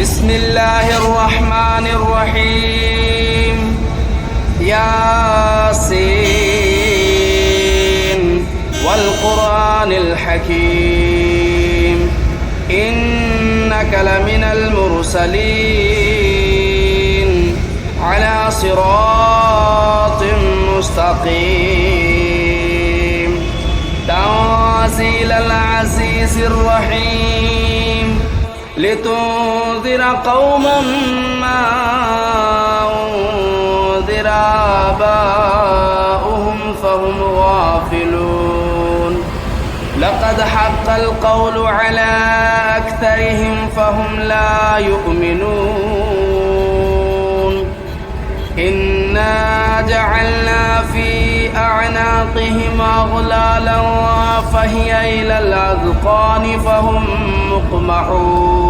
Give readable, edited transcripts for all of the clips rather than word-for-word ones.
بسم الله الرحمن الرحيم ياسين والقرآن الحكيم إنك لمن المرسلين على صراط مستقيم تنزيل العزيز الرحيم لتنذر قوما ما أنذر آباؤهم فهم غافلون لقد حق القول على أكثرهم فهم لا يؤمنون إنا جعلنا في أعناقهم أغلالا فهي إلى الأذقان فهم مقمحون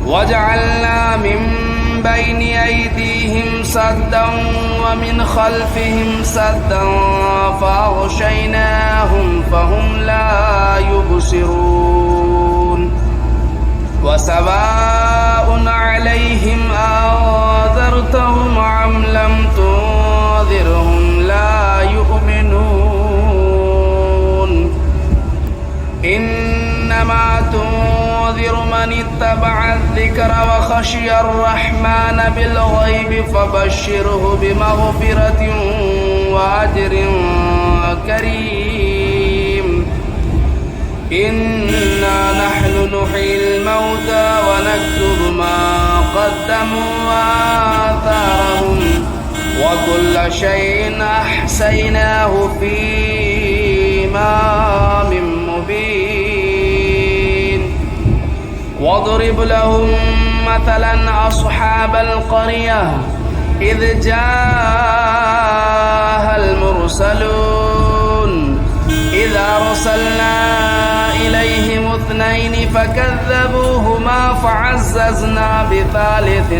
وجعلنا من بين أيديهم سدا ومن خلفهم سدا فأغشيناهم فهم لا يبصرون وسواء عليهم أنذرتهم أم لم تنذرهم لا يؤمنون إنما تنذر من اتبع الذكر وخشي الرحمن بالغيب فبشره بمغفرة وأجر كريم إنا نحن نحيي الموتى ونكتب ما قدموا وآثارهم وكل شيء أحصيناه في إمام مبين واضرب لهم مثلا أصحاب القرية إذ جاءها المرسلون إذا أرسلنا إليهم اثنين فكذبوهما فعززنا بثالث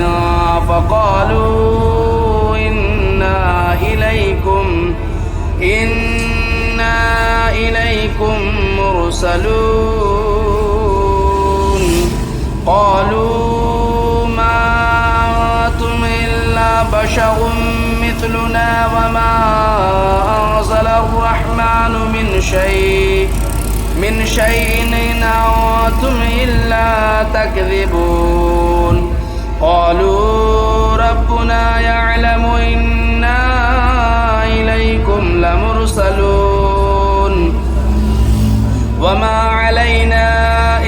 فقالوا إنا إليكم مرسلون قالوا ما أنتم إلا بشر مثلنا وما أنزل الرحمن من شيء إن أنتم إلا تكذبون قالوا ربنا يعلم إنا إليكم لمرسلون وما علينا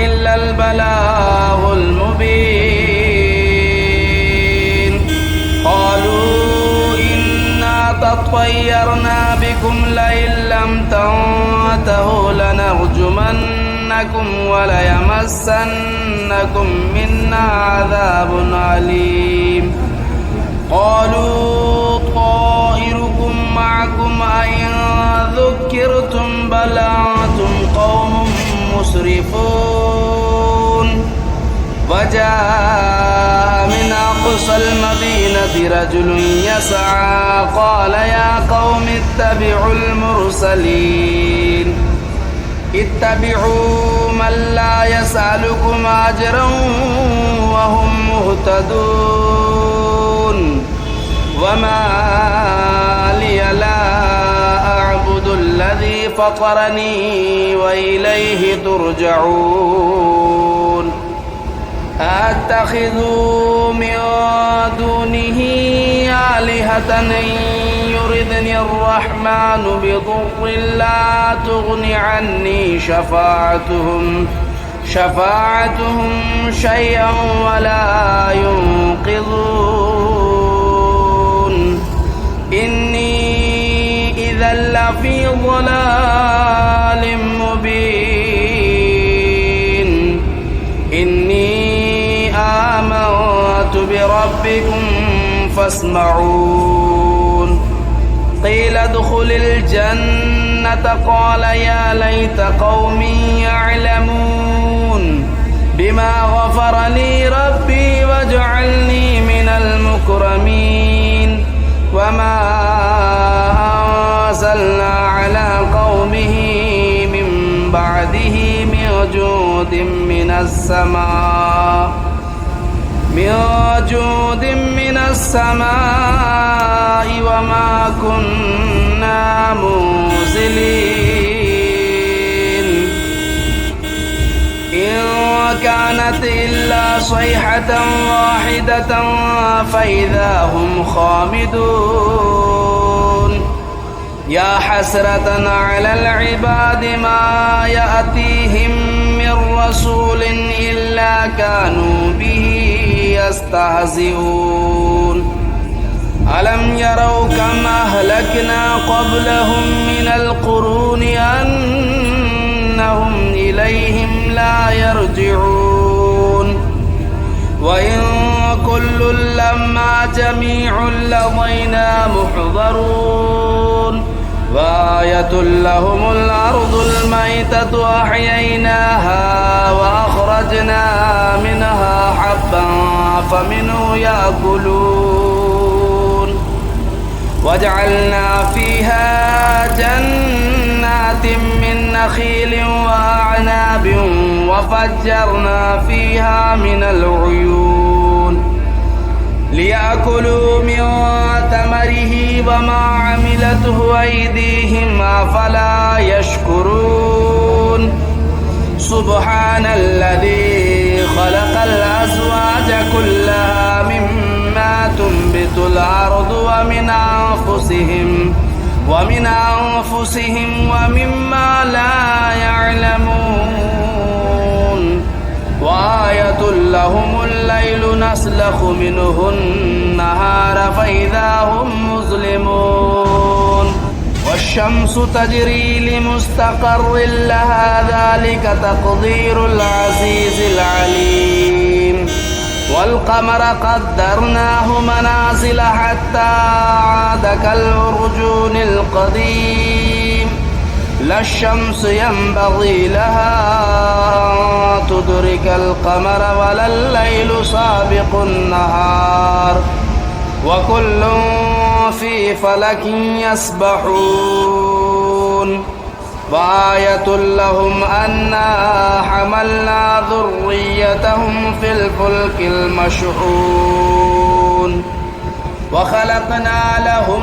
إلا البلاغ المبين قالوا إنا تطيرنا بكم لئن لم تنتهوا لنرجمنكم وليمسنكم منا عذاب أليم قالوا طائركم معكم أئن ذكرتم بل أنتم قوم مسرفون وجاء من أقصى المدينة رجل يسعى قال يا قوم اتبعوا المرسلين اتبعوا من لا يسألكم أجرا وهم مهتدون وما لي لا أعبد الذي فطرني وإليه ترجعون أتخذوا من دونه آلهة إن يردني الرحمن بضر لا تغن عني شفاعتهم شيئا ولا ينقذون إني إذا لفي ضلال مبين إني آمنت بربكم فاسمعون قيل ادخل الجنة قال يا ليت قومي يعلمون بما غفر لي ربي وجعلني من المكرمين وما أنزلنا على قومه من بعده من جود من السماء من جود من السماء وما كنا منزلين إن كانت إلا صيحة واحدة فإذا هم خامدون يا حسرة على العباد ما يأتيهم من رسول إلا كانوا به يستهزئون ألم يروا كم أهلكنا قبلهم من القرون أنهم إليهم لا يرجعون وإن كل لما جميع لدينا محضرون وآية لهم الأرض الميتة أحييناها وأخرجنا منها حبا فمنه يأكلون وجعلنا فيها جنات من نخيل وأعناب وفجرنا فيها من العيون ليأكلوا من ثمره وما عملته أيديهم أفلا يشكرون سبحان الذي خلق الأزواج كلها مما تنبت الأرض ومن أنفسهم ومما لا يعلمون وآية لهم الليل نسلخ منه النهار فإذا هم مظلمون والشمس تجري لمستقر لها ذلك تقدير العزيز العليم والقمر قدرناه منازل حتى عاد كالعرجون القديم لا الشمس ينبغي لها أن تدرك القمر ولا الليل سابق النهار وكل في فلك يسبحون وآية لهم أنا حملنا ذريتهم في الفلك المشحون وخلقنا لهم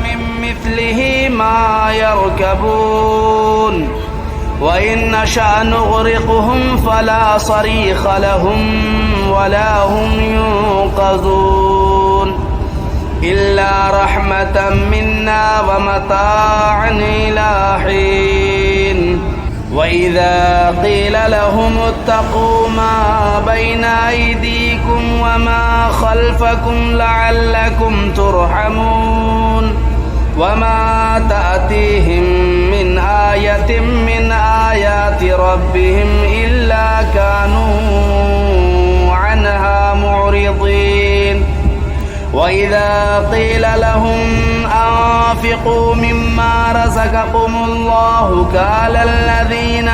من مثله ما يركبون وإن نشأ نغرقهم فلا صريخ لهم ولا هم ينقذون إلا رحمة منا ومتاعا إلى حين وإذا قيل لهم اتقوا ما بين أيديكم وما خلفكم لعلكم ترحمون وما تأتيهم من آية من آيات ربهم إلا كانوا عنها معرضين وإذا قيل لهم أنفقوا مما رزقكم الله قال الذين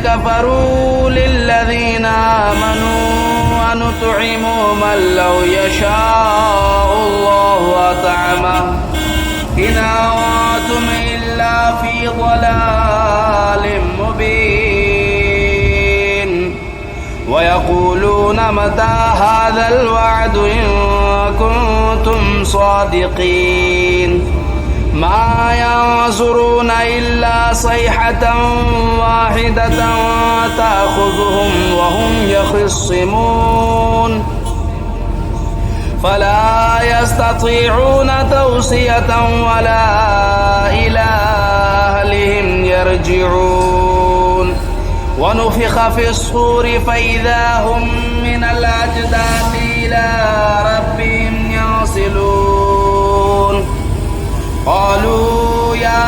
كفروا للذين آمنوا ونطعم من لو يشاء الله أطعمه إن أنتم إلا في ضلال مبين ويقولون متى هذا الوعد إن كنتم صادقين ما ينظرون إلا صيحة واحدة تأخذهم وهم يخصمون فلا يستطيعون توصية ولا إلى أهلهم يرجعون ونفخ في الصور فإذا هم من الأجداث إلى ربهم ينسلون قالوا يا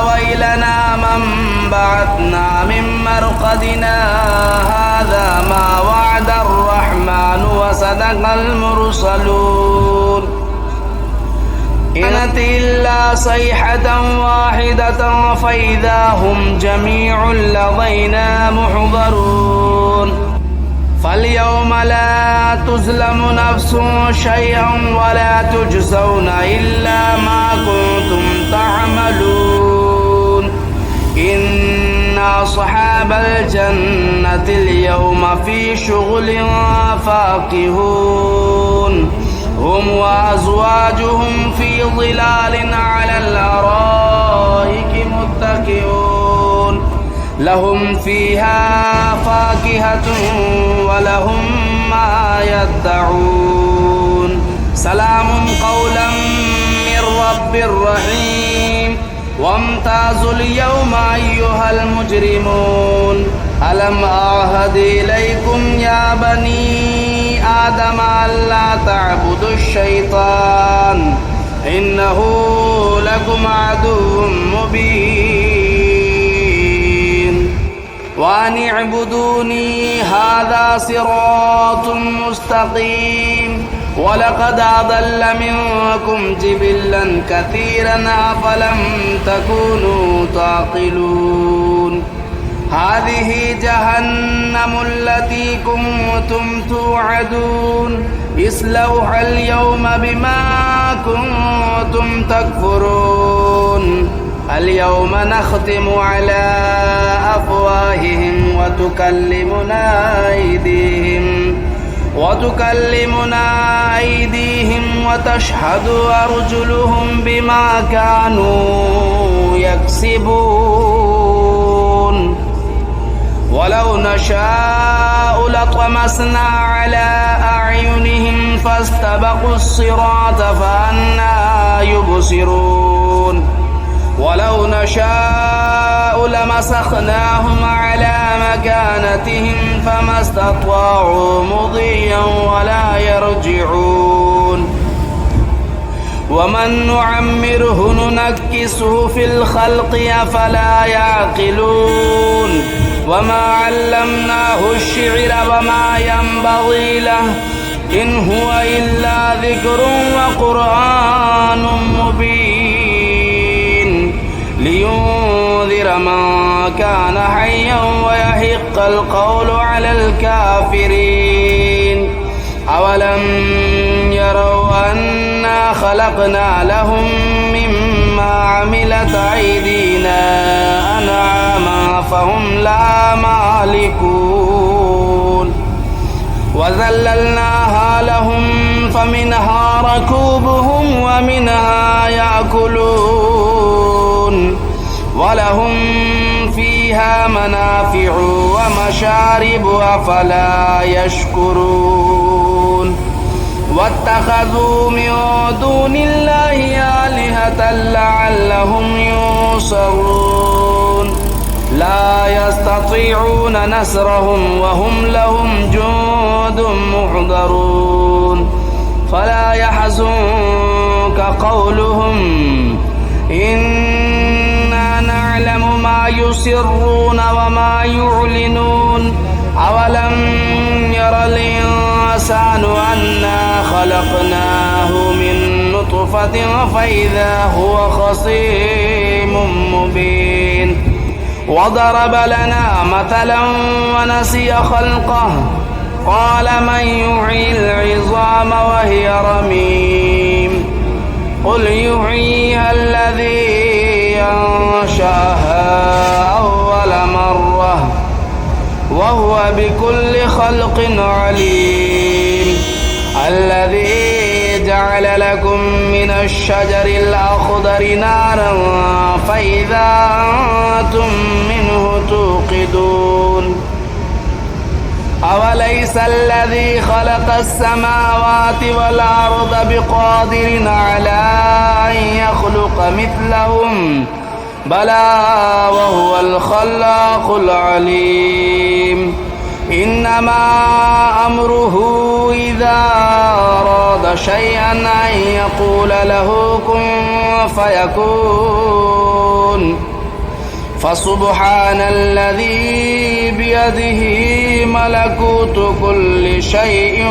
ويلنا من بعثنا من مرقدنا هذا ما وعد الرحمن وصدق المرسلون إن إلا صيحة واحدة فإذا هم جميع لدينا محضرون فاليوم لا تظلم نفس شيئا ولا تجزون إلا ما كنتم تعملون إن أصحاب الجنة اليوم في شغل فاكهون هم وأزواجهم في ظلال على الأرائك متكئون لهم فيها فاكهة ولهم ما يدعون سلام قولا من رب رحيم وامتازوا اليوم أيها المجرمون ألم أعهد إليكم يا بني آدم ألا تعبدوا الشيطان إنه لكم عدو مبين وأن اعبدوني هذا صراط مستقيم ولقد أضل منكم جبلا كثيرا أفلم تكونوا تعقلون هذه جهنم التي كنتم توعدون اصلوها اليوم بما كنتم تكفرون اليوم نختم على أفواههم وتكلمنا أيديهم وتشهد أرجلهم بما كانوا يكسبون ولو نشاء لطمسنا على أعينهم فاستبقوا الصراط فأنى يبصرون ولو نشاء لمسخناهم على مكانتهم فما استطاعوا مضيا ولا يرجعون ومن نعمره ننكسه في الخلق أفلا يعقلون وما علمناه الشعر وما ينبغي له إن هو إلا ذكر وقرآن مبين لينذر من كان حيا ويحق القول على الكافرين أولم يروا أنا خلقنا لهم مما عملت أيدينا أنعاما فهم لا مالكون وذللناها لهم فمنها ركوبهم ومنها يأكلون ولهم فيها منافع ومشارب أفلا يشكرون واتخذوا من دون الله آلهة لعلهم ينصرون لا يستطيعون نصرهم وهم لهم جند محضرون فلا يحزنك قولهم إنا نعلم ما يسرون وما يعلنون أولم ير الإنسان أنا خلقناه من نطفة فإذا هو خصيم مبين وضرب لنا مثلا ونسي خلقه قال من يحيي العظام وهي رميم قل يحييها الذي أنشأها أول مرة وهو بكل خلق عليم الذي جعل لكم من الشجر الأخضر نارا فإذا أنتم منه توقدون أوليس الذي خلق السماوات والأرض بقادر على أن يخلق مثلهم بلى وهو الخلاق العليم إنما أمره إذا أراد شيئا أن يقول له كن فيكون فسبحان الذي بيده ملكوت كل شيء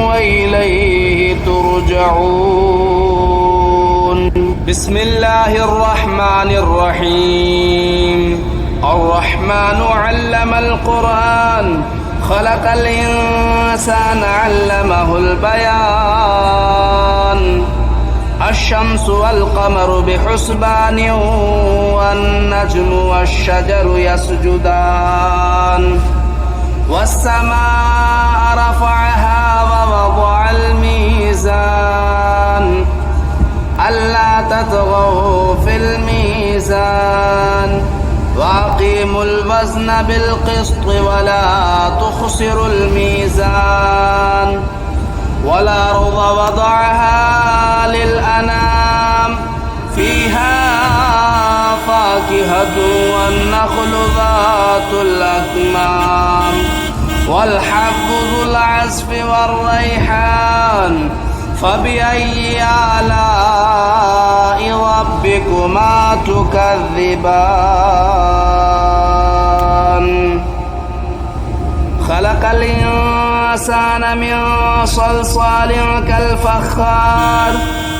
وإليه ترجعون بسم الله الرحمن الرحيم الرحمن علم القرآن خلق الإنسان علمه البيان الشمس والقمر بحسبان والنجم والشجر يسجدان والسماء رفعها ووضع الميزان ألا تطغوا في الميزان وأقيموا الوزن بالقسط ولا تخسروا الميزان والأرض وضعها للأنام فيها فاكهة والنخل ذات الأكمام والحب ذو العصف والريحان فبأي آلاء ربكما تكذبان خلق الإنسان من صلصال كالفخار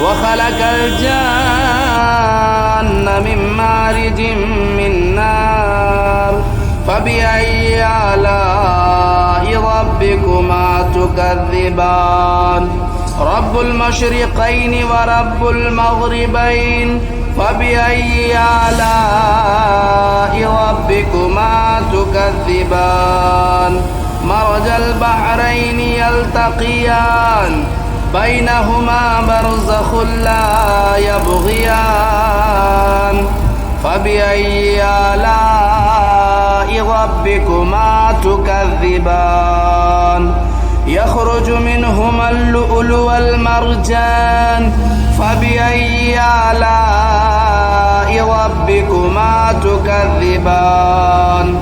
وخلق الجن من مارج من نار فبأي آلاء ربكما تكذبان رب المشرقين ورب المغربين فبأي آلاء ربكما تكذبان مرج البحرين يلتقيان بينهما برزخ لا يبغيان فبأي آلاء ربكما تكذبان يخرج منهما اللؤلؤ والمرجان فبأي آلاء ربكما تكذبان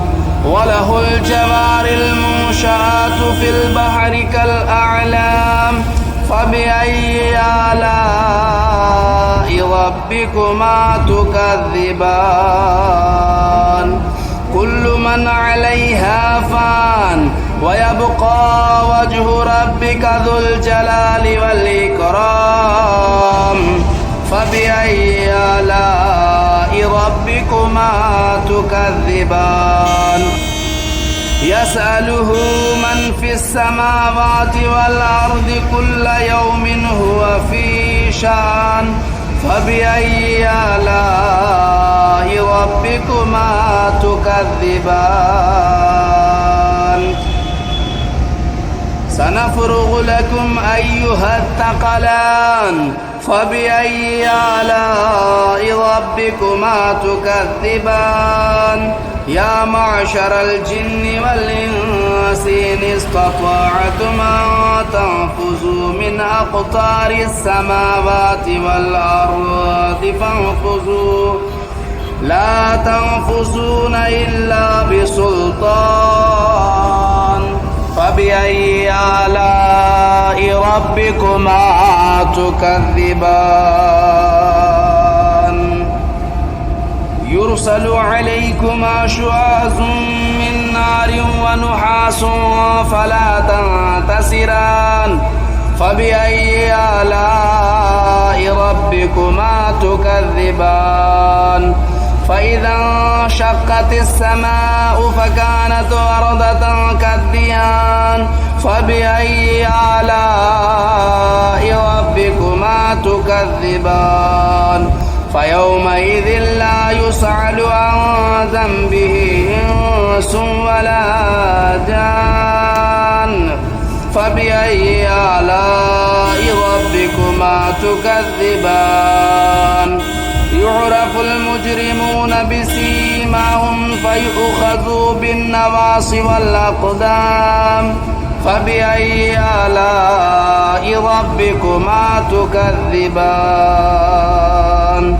وله الجوار المنشآت في البحر كالأعلام فبأي آلاء ربكما تكذبان كل من عليها فان ويبقى وجه ربك ذو الجلال والإكرام فبأي آلاء ربكما تكذبان يسأله من في السماوات والأرض كل يوم هو في شأن فبأي آلاء ربكما تكذبان سنفرغ لكم أيها الثقلان فبأي آلاء ربكما تكذبان يا معشر الجن والإنس إن استطعتم أن تنفذوا من أقطار السماوات والأرض فانفذوا لا تنفذون إلا بسلطان فبأي آلاء ربكما تكذبان يرسل عليكما شواظ من نار ونحاس فلا تنتصران فبأي آلاء ربكما تكذبان فإذا انشقت السماء فكانت وردة كالدهان فبأي آلاء ربكما تكذبان فيومئذ لا يسأل عن ذنبه إنس ولا جان فبأي آلاء ربكما تكذبان يعرف المجرمون بسيماهم فيؤخذوا بالنواصي والأقدام فبأي آلاء ربكما تكذبان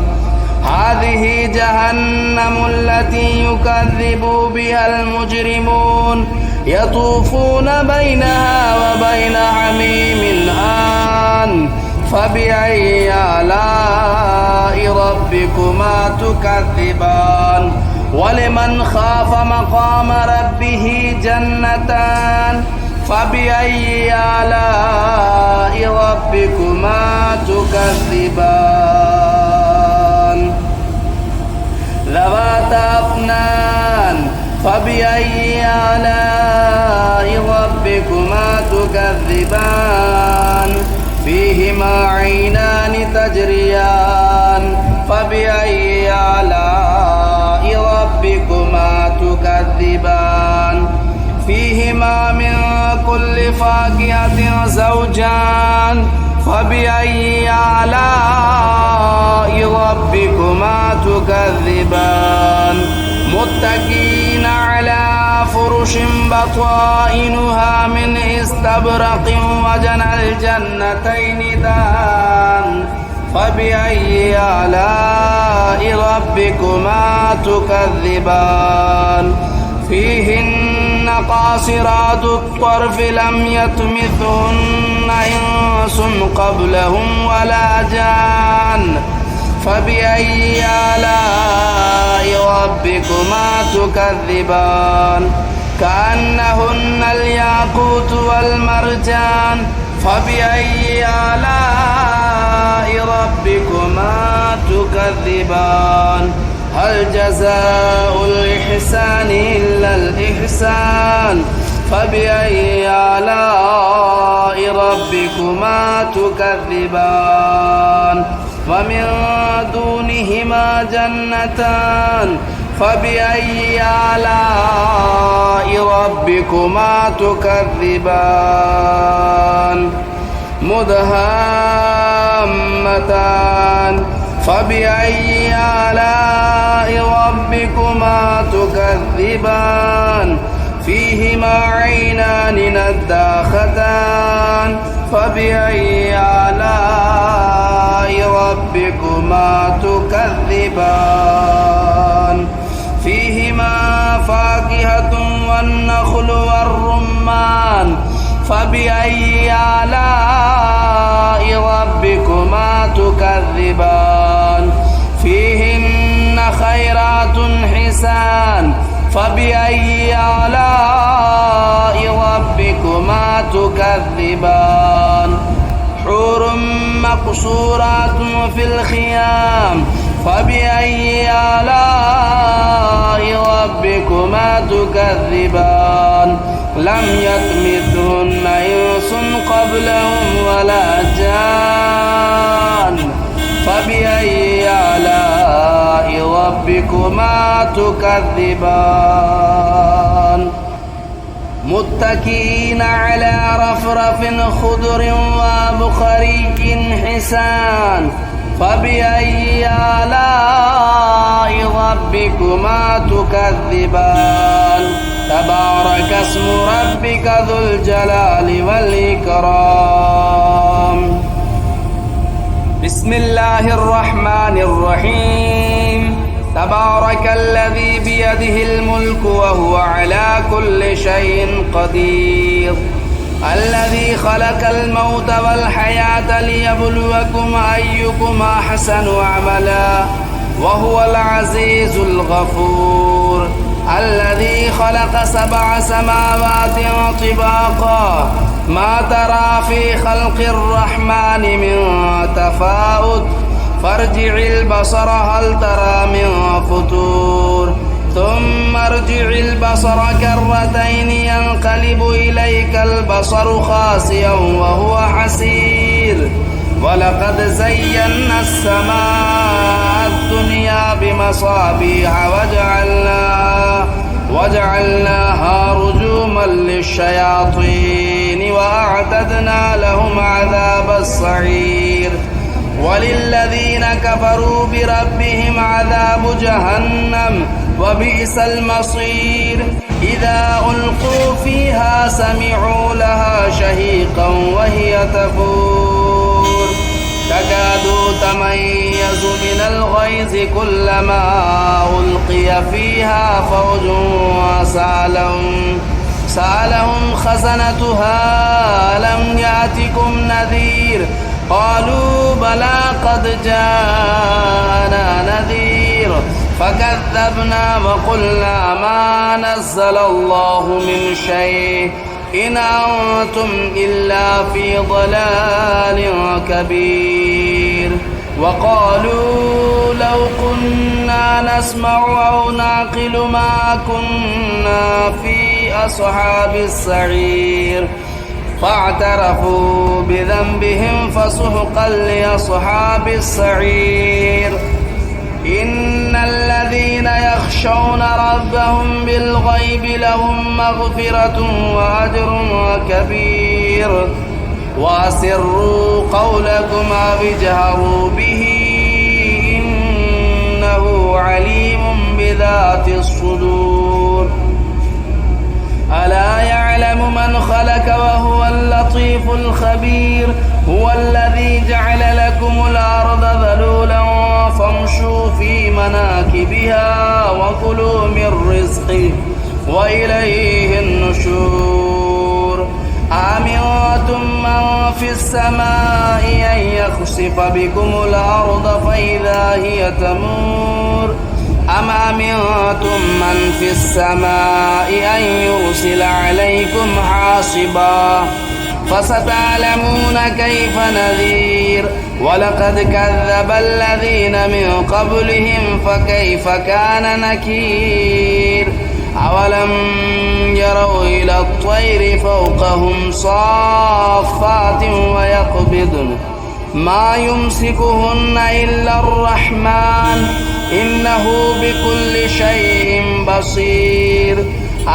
هذه جهنم التي يكذب بها المجرمون يطوفون بينها وبين حميم آن فبأي آلاء ربكما تكذبان ولمن خاف مقام ربه جنتان فبأي آلاء ربكما تكذبان ذواتا أفنان فبأي آلاء ربكما تكذبان فيهما عينان تجريان فبأي آلاء ربكما تكذبان فيهما من كل فاكهة زوجان فبأي آلاء ربكما تكذبان متكئين على فرش بطائنها من استبرق وجنى الجنتين دان فبأي آلاء ربكما تكذبان فيهن قاصرات الطرف لم يطمثهن إنس قبلهم ولا جان فبأي آلاء ربكما تكذبان كأنهن الياقوت والمرجان فبأي آلاء ربكما تكذبان هل جزاء الإحسان إلا الإحسان فبأي آلاء ربكما تكذبان ومن دونهما جنتان فبأي آلاء ربكما تكذبان مدهامتان فبأي آلاء ربكما تكذبان فيهما عينان نضاختان فبأي آلاء ربكما تكذبان فيهما فاكهة والنخل والرمان فبأي آلاء ربكما تكذبان فيهن خيرات حسان فبأي آلاء ربكما تكذبان حور مقصورات في الخيام فبأي آلاء ربكما تكذبان لم يطمثهن إنس قبلهم ولا جان فبأي آلاء ربكما تكذبان متكئين على رفرف خضر وبخري حسان فبأي آلاء ربكما تكذبان تبارك اسم ربك ذو الجلال والإكرام بسم الله الرحمن الرحيم تبارك الذي بيده الملك وهو على كل شيء قدير الذي خلق الموت والحياة ليبلوكم أيكم أحسن عملا وهو العزيز الغفور الذي خلق 7 سماوات طباقا ما ترى في خلق الرحمن من تفاوت فارجع البصر هل ترى من فطور ثم ارجع البصر كرتين ينقلب إليك البصر خاسئا وهو حسير ولقد زينا السماء الدنيا بمصابيح وجعلناها رجوما للشياطين وأعتدنا لهم عذاب السعير وللذين كفروا بربهم عذاب جهنم وبئس المصير إذا ألقوا فيها سمعوا لها شهيقا وهي تفور تكاد تميز من الغيظ كلما ألقي فيها فوج سألهم خزنتها ألم يأتكم نذير قالوا بلى قد جاءنا نذير فكذبنا وقلنا ما نزل الله من شيء إن أنتم إلا في ضلال كبير وقالوا لو كنا نسمع أو نعقل ما كنا في أصحاب السعير فاعترفوا بذنبهم فسحقا لأصحاب السعير إن الذين يخشون ربهم بالغيب لهم مغفرة وأجر كبير وأسروا قولكم أو اجهروا به إنه عليم بذات الصدور ألا يعلم من خلق وهو اللطيف الخبير هو الذي جعل لكم الأرض ذلولا فامشوا في مناكبها وكلوا من رزقه وإليه النشور أأمنتم من في السماء أن يخسف بكم الأرض فإذا هي تمور أم أمنتم من في السماء أن يرسل عليكم حاصبا فستعلمون كيف نذير ولقد كذب الذين من قبلهم فكيف كان نكير أولم يروا إلى الطير فوقهم صافات ويقبضن ما يمسكهن إلا الرحمن إنه بكل شيء بصير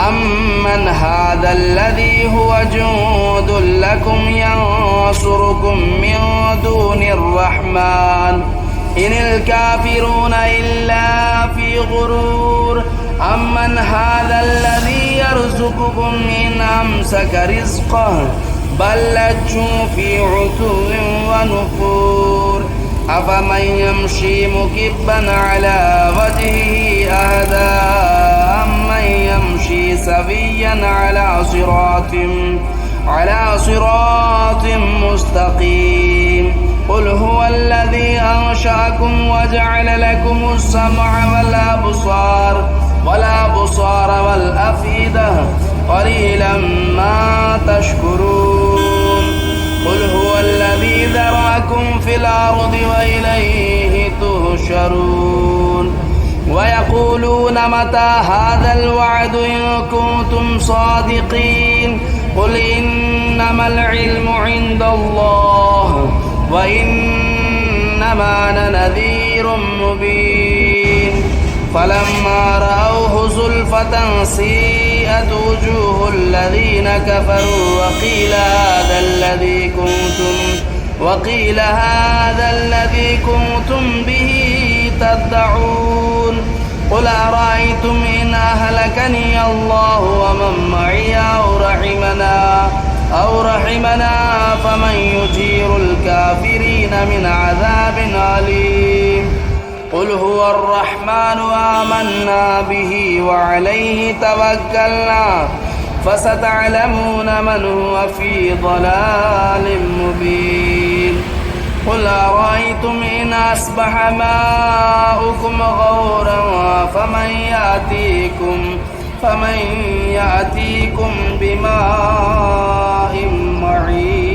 أمن هذا الذي هو جند لكم ينصركم من دون الرحمن إن الكافرون إلا في غرور أمن هذا الذي يرزقكم إن أمسك رزقه بل لجوا في عتو ونفور أفمن يمشي مكبا على وجهه أهدى أمن يمشي سويا على صراط مستقيم قل هو الذي أنشأكم وجعل لكم السمع والأبصار والأفئدة قليلا ما تشكرون قل هو الذي ذرأكم في الأرض وإليه تهشرون ويقولون متى هذا الوعد إن كنتم صادقين قل إنما العلم عند الله وإنما أنا نذير مبين فلما رأوه زلفة سيئت وجوه الذين كفروا وقيل هذا الذي كنتم به تدعون قل أرأيتم إن أهلكني الله ومن معي أو رحمنا فمن يجير الكافرين من عذاب أليم قل هو الرحمن آمنا به وعليه توكلنا فستعلمون من هو في ضلال مبين قل أرأيتم إن أصبح ماؤكم غورا فمن يأتيكم بماء معين